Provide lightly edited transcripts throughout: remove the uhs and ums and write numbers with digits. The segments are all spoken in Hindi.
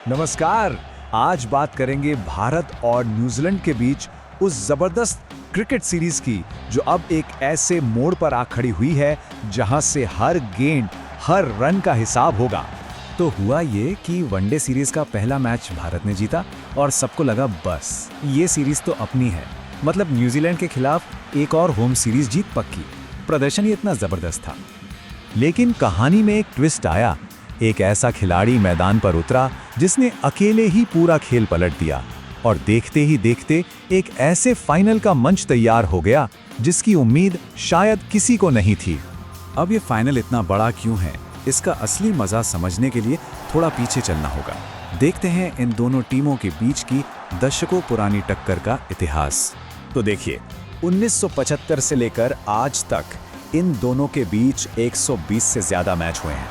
नमस्कार। आज बात करेंगे भारत और न्यूजीलैंड के बीच उस जबरदस्त क्रिकेट सीरीज की जो अब एक ऐसे मोड़ पर आ खड़ी हुई है जहां से हर गेंद, हर रन का हिसाब होगा। तो हुआ ये कि वनडे सीरीज का पहला मैच भारत ने जीता और सबको लगा बस ये सीरीज तो अपनी है, मतलब न्यूजीलैंड के खिलाफ एक और होम सीरीज जीत पक्की। प्रदर्शन ही इतना जबरदस्त था। लेकिन कहानी में एक ट्विस्ट आया। एक ऐसा खिलाड़ी मैदान पर उतरा जिसने अकेले ही पूरा खेल पलट दिया और देखते ही देखते एक ऐसे फाइनल का मंच तैयार हो गया जिसकी उम्मीद शायद किसी को नहीं थी। अब ये फाइनल इतना बड़ा क्यों है, इसका असली मजा समझने के लिए थोड़ा पीछे चलना होगा। देखते हैं इन दोनों टीमों के बीच की दशकों पुरानी टक्कर का इतिहास। तो देखिए, 1975 से लेकर आज तक इन दोनों के बीच 120 से ज्यादा मैच हुए हैं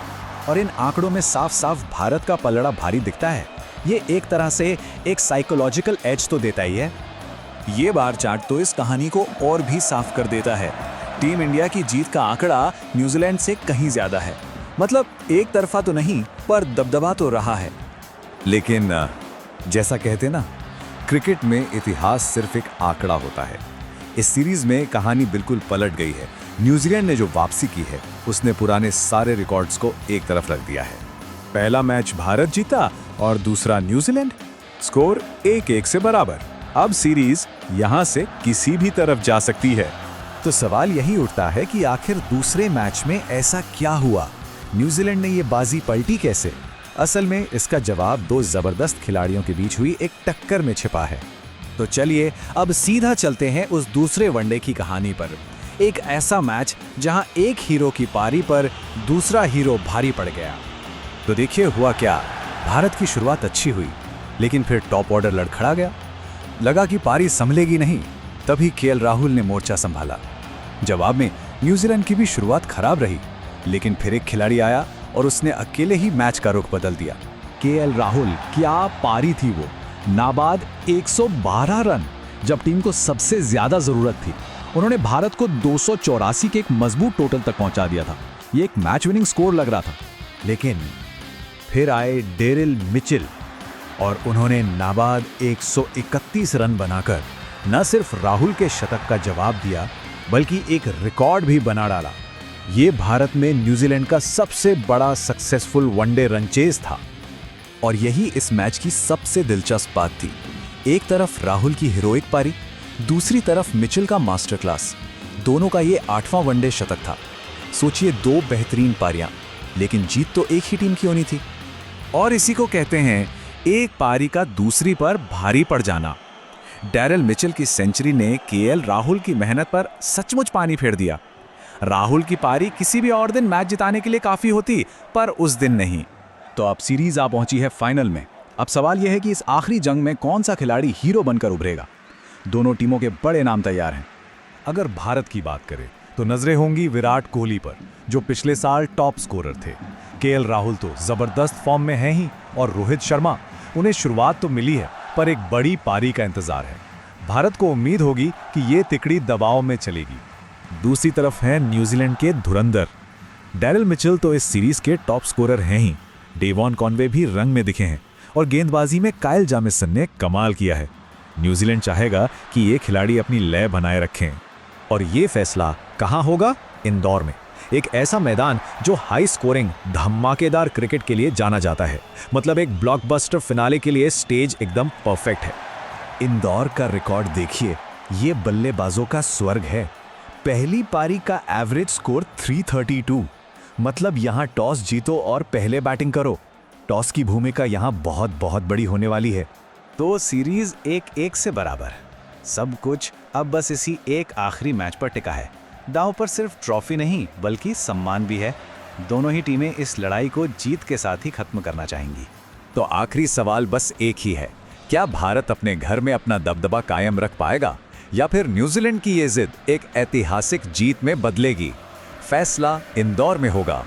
और इन आंकड़ों में साफ साफ भारत का पलड़ा भारी दिखता है। ये एक तरह से एक साइकोलॉजिकल एज तो देता ही है। ये बार चार्ट तो इस कहानी को और भी साफ कर देता है। टीम इंडिया की जीत का आंकड़ा न्यूजीलैंड से कहीं ज्यादा है। मतलब एक तरफा तो नहीं, पर दबदबा तो रहा है। लेकिन जैसा कहते ना, क्रिकेट में इतिहास सिर्फ एक आंकड़ा होता है। इस सीरीज में कहानी बिल्कुल पलट गई है। न्यूजीलैंड ने जो वापसी की है उसने पुराने सारे रिकॉर्ड्स को एक तरफ रख दिया है। पहला मैच भारत जीता और दूसरा न्यूजीलैंड, स्कोर 1-1 से बराबर। अब सीरीज यहां से किसी भी तरफ जा सकती है। तो सवाल यही उठता है कि आखिर दूसरे मैच में ऐसा क्या हुआ? न्यूजीलैंड ने ये बाजी पलटी कैसे? असल में इसका जवाब दो जबरदस्त खिलाड़ियों के बीच हुई एक टक्कर में छिपा है। तो चलिए अब सीधा चलते हैं उस दूसरे वनडे की कहानी पर। एक ऐसा मैच जहां एक हीरो की पारी पर दूसरा हीरो भारी पड़ गया। तो देखिए हुआ क्या। भारत की शुरुआत अच्छी हुई, लेकिन फिर टॉप ऑर्डर लड़खड़ा गया। लगा कि पारी संभलेगी नहीं, तभी केएल राहुल ने मोर्चा संभाला। जवाब में न्यूजीलैंड की भी शुरुआत खराब रही, लेकिन फिर एक खिलाड़ी आया और उसने अकेले ही मैच का रुख बदल दिया। केएल राहुल, क्या पारी थी वो। नाबाद 112 रन, जब टीम को सबसे ज्यादा जरूरत थी। उन्होंने भारत को 284 के एक मजबूत टोटल तक पहुंचा दिया था। ये एक मैच विनिंग स्कोर लग रहा था। लेकिन फिर आए डेरिल मिचेल और उन्होंने नाबाद 131 रन बनाकर न सिर्फ राहुल के शतक का जवाब दिया, बल्कि एक रिकॉर्ड भी बना डाला। ये भारत में न्यूजीलैंड का सबसे बड़ा सक्सेसफुल वनडे रन चेज था। और यही इस मैच की सबसे दिलचस्प बात थी। एक तरफ राहुल की हीरोइक पारी, दूसरी तरफ मिचेल का मास्टर क्लास। दोनों का ये 8वां वनडे शतक था। सोचिए, दो बेहतरीन पारियां, लेकिन जीत तो एक ही टीम की होनी थी। और इसी को कहते हैं एक पारी का दूसरी पर भारी पड़ जाना। डेरिल मिचेल की सेंचुरी ने केएल राहुल की मेहनत पर सचमुच पानी फेर दिया। राहुल की पारी किसी भी और दिन मैच जिताने के लिए काफी होती, पर उस दिन नहीं। तो अब सीरीज आ पहुंची है फाइनल में। अब सवाल यह है कि इस आखिरी जंग में कौन सा खिलाड़ी हीरो बनकर उभरेगा। दोनों टीमों के बड़े नाम तैयार हैं। अगर भारत की बात करें तो नजरें होंगी विराट कोहली पर, जो पिछले साल टॉप स्कोरर थे। केएल राहुल तो जबरदस्त फॉर्म में हैं ही, और रोहित शर्मा, उन्हें शुरुआत तो मिली है, पर एक बड़ी पारी का इंतजार है। भारत को उम्मीद होगी कि ये तिकड़ी दबाव में चलेगी। दूसरी तरफ है न्यूजीलैंड के धुरंधर। डेरिल मिचेल तो इस सीरीज के टॉप स्कोरर हैं ही। डेवॉन कॉनवे भी रंग में दिखे हैं और गेंदबाजी में काइल जामिसन ने कमाल किया है। न्यूजीलैंड चाहेगा कि ये खिलाड़ी अपनी लय बनाए रखें। और ये फैसला कहां होगा? इंदौर में। एक ऐसा मैदान जो हाई स्कोरिंग, धमाकेदार क्रिकेट के लिए जाना जाता है। मतलब एक ब्लॉकबस्टर फिनाले के लिए स्टेज एकदम परफेक्ट है। इंदौर का रिकॉर्ड देखिए, ये बल्लेबाजों का स्वर्ग है। पहली पारी का एवरेज स्कोर 332। मतलब यहां टॉस जीतो और पहले बैटिंग करो। टॉस की भूमिका यहां बहुत बहुत बड़ी होने वाली है। तो सीरीज 1-1 से बराबर। सब कुछ अब बस इसी एक आखिरी मैच पर टिका है। दांव पर सिर्फ ट्रॉफी नहीं, बल्कि सम्मान भी है। दोनों ही टीमें इस लड़ाई को जीत के साथ ही खत्म करना चाहेंगी। तो आखिरी सवाल बस एक ही है, क्या भारत अपने घर में अपना दबदबा कायम रख पाएगा, या फिर न्यूजीलैंड की ये जिद एक ऐतिहासिक जीत में बदलेगी? फैसला इंदौर में होगा।